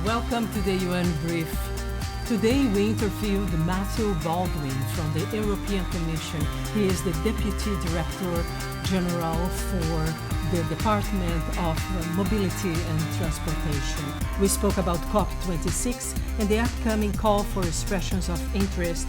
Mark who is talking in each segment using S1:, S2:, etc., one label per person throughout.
S1: Welcome to the UN Brief. Today we interviewed Matthew Baldwin from the European Commission. He is the Deputy Director-General for the Department of Mobility and Transportation. We spoke about COP26 and the upcoming call for expressions of interest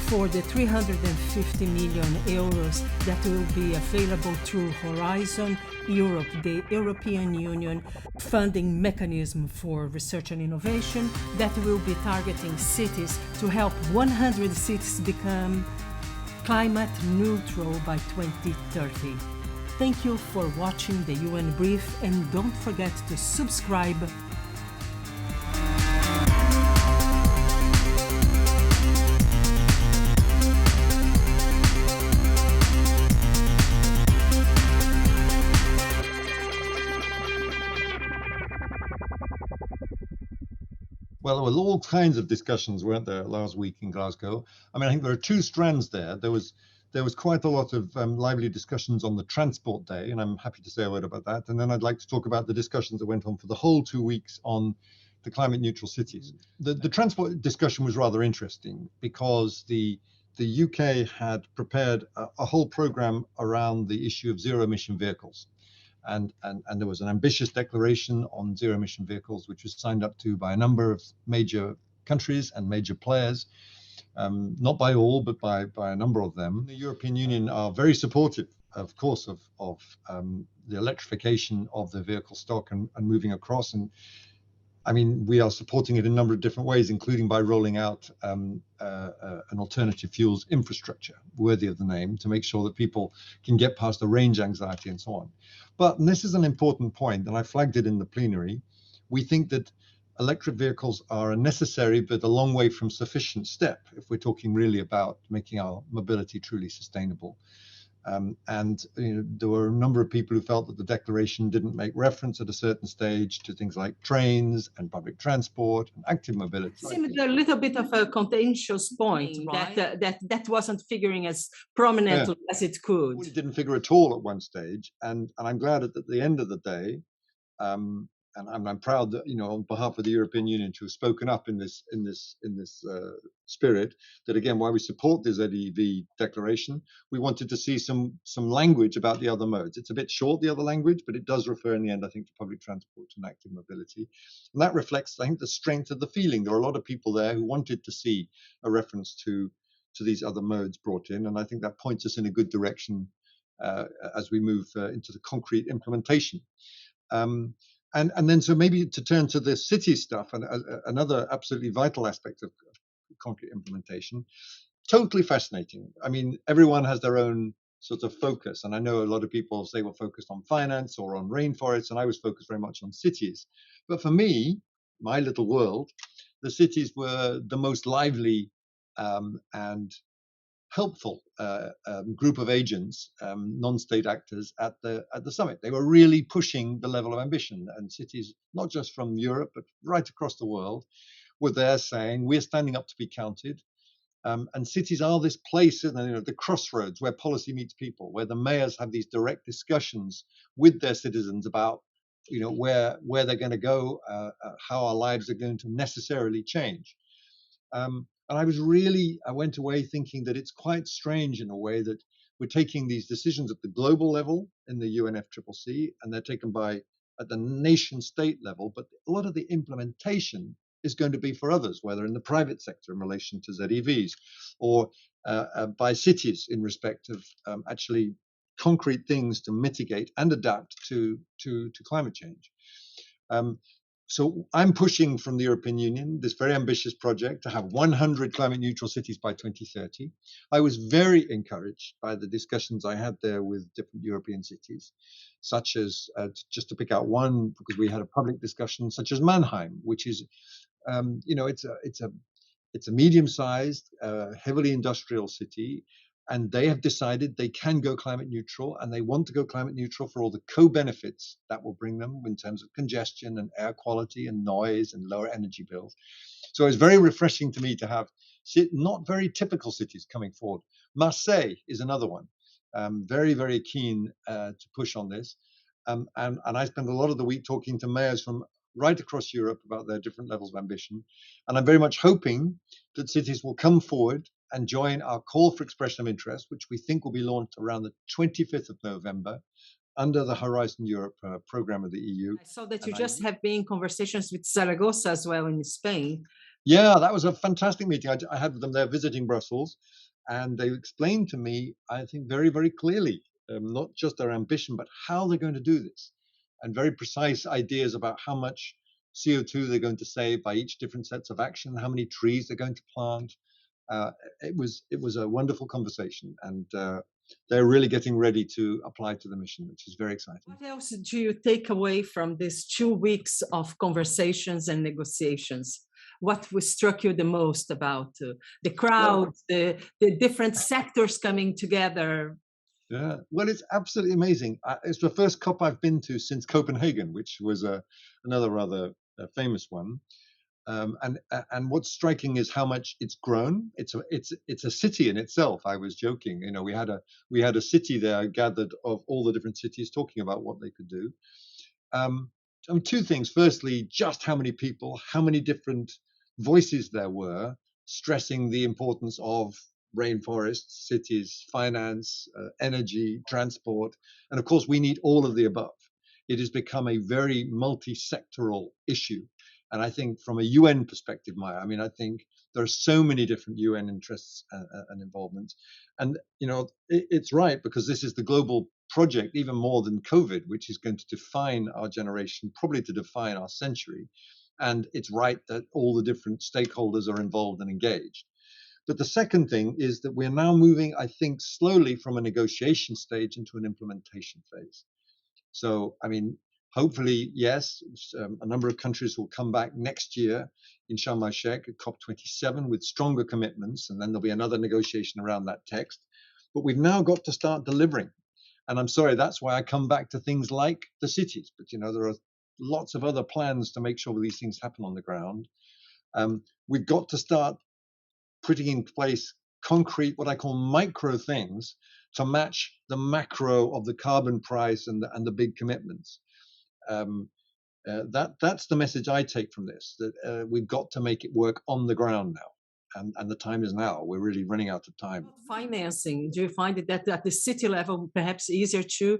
S1: for the 350 million euros that will be available through Horizon Europe, the European Union funding mechanism for research and innovation that will be targeting cities to help 100 cities become climate neutral by 2030. Thank you for watching the UN Brief and don't forget to subscribe.
S2: Well, there were all kinds of discussions, weren't there, last week in Glasgow? I mean, I think there are two strands there. There was quite a lot of lively discussions on the Transport Day, and I'm happy to say a word about that. And then I'd like to talk about the discussions that went on for the whole 2 weeks on the climate neutral cities. The transport discussion was rather interesting because the UK had prepared a whole program around the issue of zero emission vehicles. And there was an ambitious declaration on zero emission vehicles, which was signed up to by a number of major countries and major players, not by all, but by a number of them. The European Union are very supportive, of course, of the electrification of the vehicle stock and moving across. And I mean, we are supporting it in a number of different ways, including by rolling out an alternative fuels infrastructure worthy of the name to make sure that people can get past the range anxiety and so on. But, and this is an important point, and I flagged it in the plenary, we think that electric vehicles are a necessary but a long way from sufficient step if we're talking really about making our mobility truly sustainable. And there were a number of people who felt that the declaration didn't make reference at a certain stage to things like trains and public transport and active mobility.
S1: It seemed a little bit of a contentious point, right? that wasn't figuring as prominently as it could.
S2: It didn't figure at all at one stage, and I'm glad that at the end of the day, and I'm proud that, on behalf of the European Union, to have spoken up in this spirit, that again, while we support the ZEV declaration, we wanted to see some language about the other modes. It's a bit short, the other language, but it does refer in the end, I think, to public transport and active mobility. And that reflects, I think, the strength of the feeling. There are a lot of people there who wanted to see a reference to these other modes brought in. And I think that points us in a good direction as we move into the concrete implementation. And then, so maybe to turn to the city stuff, and another absolutely vital aspect of concrete implementation, totally fascinating. I mean, everyone has their own sort of focus, and I know a lot of people say we're focused on finance or on rainforests, and I was focused very much on cities. But for me, my little world, the cities were the most lively and helpful group of agents, non-state actors at the summit. They were really pushing the level of ambition, and cities, not just from Europe, but right across the world, were there saying, we're standing up to be counted. And cities are this place, the crossroads where policy meets people, where the mayors have these direct discussions with their citizens about, where they're going to go, how our lives are going to necessarily change. And I went away thinking that it's quite strange in a way that we're taking these decisions at the global level in the UNFCCC, and they're taken at the nation state level, but a lot of the implementation is going to be for others, whether in the private sector in relation to ZEVs, or by cities in respect of actually concrete things to mitigate and adapt to climate change. So I'm pushing from the European Union this very ambitious project to have 100 climate neutral cities by 2030. I was very encouraged by the discussions I had there with different European cities, such as, just to pick out one, because we had a public discussion, such as Mannheim, which is, it's a medium-sized, heavily industrial city. And they have decided they can go climate neutral, and they want to go climate neutral for all the co-benefits that will bring them in terms of congestion and air quality and noise and lower energy bills. So it's very refreshing to me to have not very typical cities coming forward. Marseille is another one, very, very keen to push on this. And I spent a lot of the week talking to mayors from right across Europe about their different levels of ambition. And I'm very much hoping that cities will come forward and join our call for expression of interest, which we think will be launched around the 25th of November under the Horizon Europe program of the EU.
S1: I saw that you
S2: And
S1: just have been in conversations with Zaragoza as well in Spain.
S2: yeah, that was a fantastic meeting. I had with them there visiting Brussels, and they explained to me, I think, very, very clearly, not just their ambition, but how they're going to do this, and very precise ideas about how much CO2 they're going to save by each different sets of action, how many trees they're going to plant. It was a wonderful conversation, and they're really getting ready to apply to the mission, which is very exciting.
S1: What else do you take away from these 2 weeks of conversations and negotiations? What struck you the most about the crowd, the different sectors coming together?
S2: Yeah, well, it's absolutely amazing. It's the first COP I've been to since Copenhagen, which was another rather famous one. And what's striking is how much it's grown. It's a city in itself. I was joking, you know, we had a city there gathered of all the different cities talking about what they could do. Two things. Firstly, just how many people, how many different voices there were, stressing the importance of rainforests, cities, finance, energy, transport, and of course we need all of the above. It has become a very multi-sectoral issue. And I think from a UN perspective, Maya, I mean, I think there are so many different UN interests and involvements. And, you know, it's right, because this is the global project, even more than COVID, which is going to define our generation, probably to define our century. And it's right that all the different stakeholders are involved and engaged. But the second thing is that we're now moving, I think, slowly from a negotiation stage into an implementation phase. So, I mean, hopefully, yes, a number of countries will come back next year in Sharm el-Sheikh at COP27 with stronger commitments, and then there'll be another negotiation around that text. But we've now got to start delivering. And I'm sorry, that's why I come back to things like the cities. But, you know, there are lots of other plans to make sure these things happen on the ground. We've got to start putting in place concrete, what I call micro things, to match the macro of the carbon price and the big commitments. That's the message I take from this, that we've got to make it work on the ground now. And the time is now. We're really running out of time.
S1: Financing, do you find it that at the city level, perhaps easier to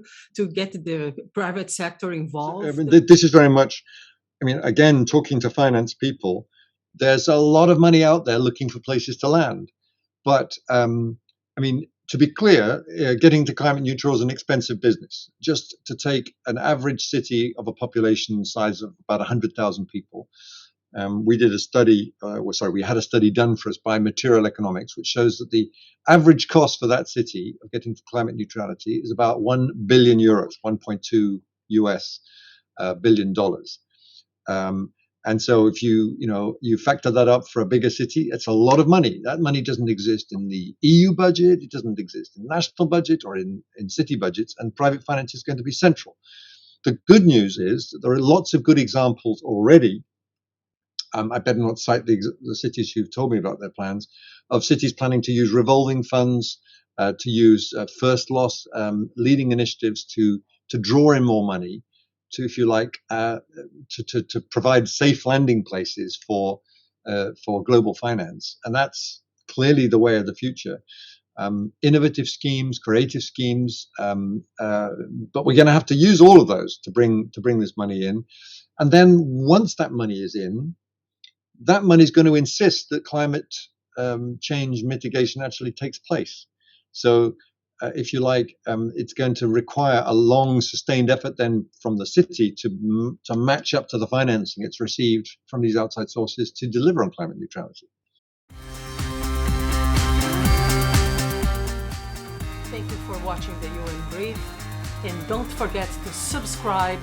S1: get the private sector involved?
S2: I mean, this is very much, I mean, again, talking to finance people, there's a lot of money out there looking for places to land. But I mean, to be clear, getting to climate neutral is an expensive business. Just to take an average city of a population size of about 100,000 people, we did a study, we had a study done for us by Material Economics, which shows that the average cost for that city of getting to climate neutrality is about 1 billion euros, 1.2 US billion dollars. And so if you factor that up for a bigger city, it's a lot of money. That money doesn't exist in the EU budget. It doesn't exist in national budget or in city budgets, and private finance is going to be central. The good news is that there are lots of good examples already. I better not cite the cities who've told me about their plans, of cities planning to use revolving funds, to use first loss, leading initiatives to draw in more money, to, if you like, to provide safe landing places for global finance. And that's clearly the way of the future. Innovative schemes, creative schemes, but we're going to have to use all of those to bring this money in. And then once that money is in, that money is going to insist that climate change mitigation actually takes place. So if you like, it's going to require a long, sustained effort then from the city to match up to the financing it's received from these outside sources to deliver on climate neutrality.
S1: Thank you for watching the UN Brief, and don't forget to subscribe